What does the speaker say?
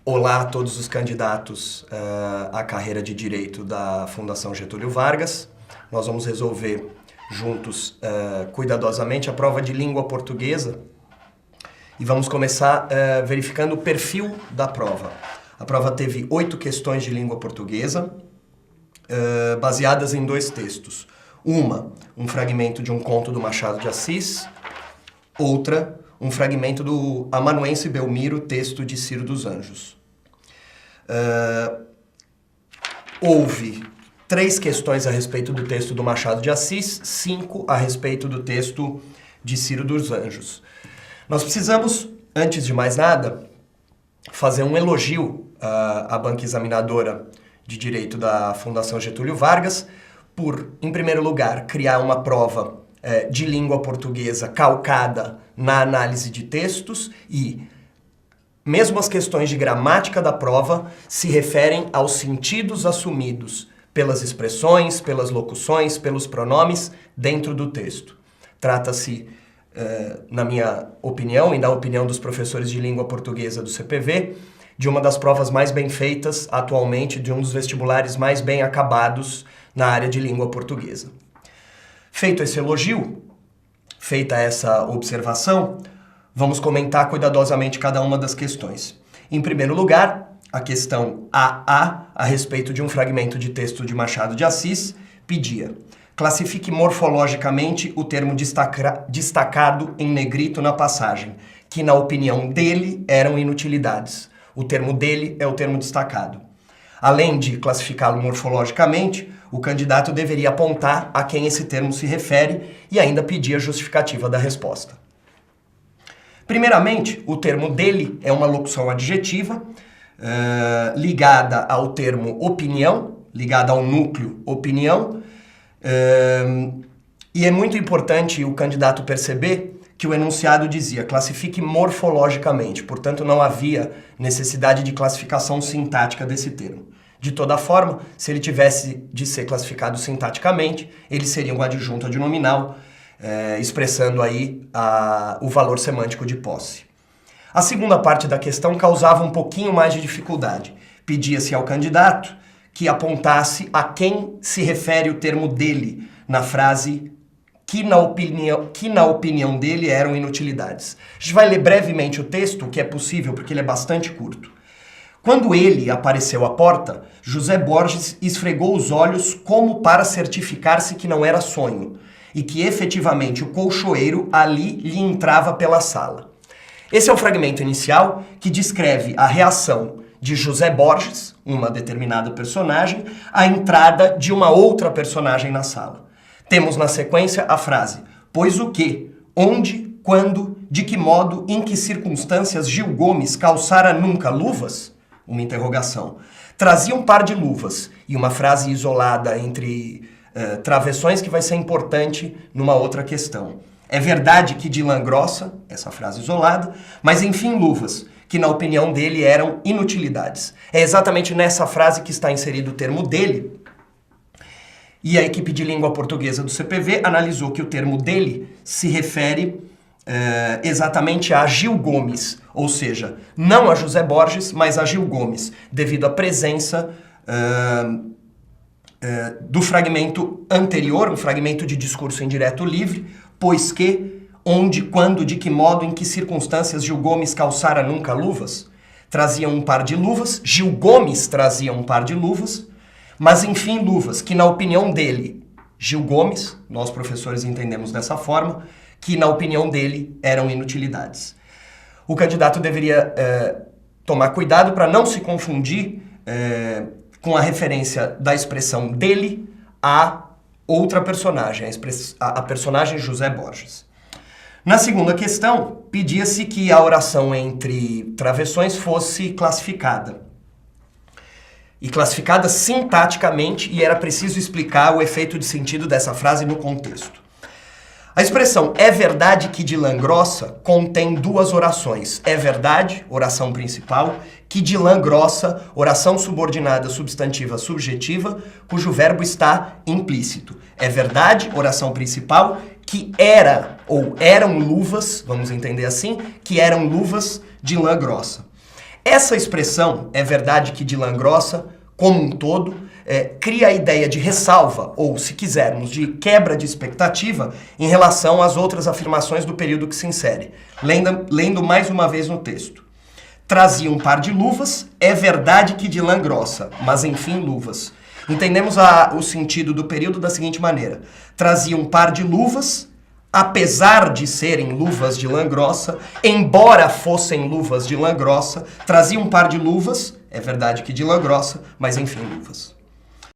Olá a todos os candidatos à carreira de Direito da Fundação Getúlio Vargas. Nós vamos resolver juntos, cuidadosamente, a prova de língua portuguesa e vamos começar verificando o perfil da prova. A prova teve 8 questões de língua portuguesa, baseadas em 2 textos. Um fragmento de um conto do Machado de Assis, outra, um fragmento do Amanuense Belmiro, texto de Ciro dos Anjos. Houve 3 questões a respeito do texto do Machado de Assis, 5 a respeito do texto de Ciro dos Anjos. Nós precisamos, antes de mais nada, fazer um elogio à banca examinadora de Direito da Fundação Getúlio Vargas por, em primeiro lugar, criar uma prova de língua portuguesa calcada na análise de textos e, mesmo as questões de gramática da prova, se referem aos sentidos assumidos pelas expressões, pelas locuções, pelos pronomes dentro do texto. Trata-se, na minha opinião e na opinião dos professores de língua portuguesa do CPV, de uma das provas mais bem feitas atualmente, de um dos vestibulares mais bem acabados na área de língua portuguesa. Feito esse elogio, feita essa observação, vamos comentar cuidadosamente cada uma das questões. Em primeiro lugar, a questão AA, a respeito de um fragmento de texto de Machado de Assis, pedia: classifique morfologicamente o termo destacado em negrito na passagem, que na opinião dele eram inutilidades. O termo dele é o termo destacado. Além de classificá-lo morfologicamente, o candidato deveria apontar a quem esse termo se refere e ainda pedir a justificativa da resposta. Primeiramente, o termo dele é uma locução adjetiva ligada ao termo opinião, ligada ao núcleo opinião, e é muito importante o candidato perceber que o enunciado dizia classifique morfologicamente, portanto não havia necessidade de classificação sintática desse termo. De toda forma, se ele tivesse de ser classificado sintaticamente, ele seria um adjunto adnominal, expressando aí o valor semântico de posse. A segunda parte da questão causava um pouquinho mais de dificuldade. Pedia-se ao candidato que apontasse a quem se refere o termo dele na frase que na opinião dele eram inutilidades. A gente vai ler brevemente o texto, o que é possível, porque ele é bastante curto. Quando ele apareceu à porta, José Borges esfregou os olhos como para certificar-se que não era sonho e que efetivamente o colchoeiro ali lhe entrava pela sala. Esse é o fragmento inicial que descreve a reação de José Borges, uma determinada personagem, à entrada de uma outra personagem na sala. Temos na sequência a frase: pois o que, onde, quando, de que modo, em que circunstâncias Gil Gomes calçara nunca luvas? Uma interrogação. Trazia um par de luvas e uma frase isolada entre travessões que vai ser importante numa outra questão. É verdade que de lã grossa, essa frase isolada, mas enfim luvas, que na opinião dele eram inutilidades. É exatamente nessa frase que está inserido o termo dele. E a equipe de língua portuguesa do CPV analisou que o termo dele se refere exatamente a Gil Gomes, ou seja, não a José Borges, mas a Gil Gomes, devido à presença do fragmento anterior, um fragmento de discurso indireto livre, pois que, onde, quando, de que modo, em que circunstâncias Gil Gomes calçara nunca luvas? Trazia um par de luvas, Gil Gomes trazia um par de luvas, mas enfim luvas, que na opinião dele, Gil Gomes, nós professores entendemos dessa forma, que na opinião dele eram inutilidades. O candidato deveria tomar cuidado para não se confundir com a referência da expressão dele a outra personagem, a personagem José Borges. Na segunda questão, pedia-se que a oração entre travessões fosse classificada. E classificada sintaticamente, e era preciso explicar o efeito de sentido dessa frase no contexto. A expressão é verdade que de lã grossa contém 2 orações. É verdade, oração principal, que de lã grossa, oração subordinada substantiva subjetiva, cujo verbo está implícito. É verdade, oração principal, que era ou eram luvas, vamos entender assim, que eram luvas de lã grossa. Essa expressão, é verdade que de lã grossa, como um todo, cria a ideia de ressalva, ou, se quisermos, de quebra de expectativa em relação às outras afirmações do período que se insere. Lendo mais uma vez no texto. Trazia um par de luvas, é verdade que de lã grossa, mas enfim luvas. Entendemos o sentido do período da seguinte maneira. Trazia um par de luvas, apesar de serem luvas de lã grossa, embora fossem luvas de lã grossa, trazia um par de luvas, é verdade que de lã grossa, mas enfim luvas.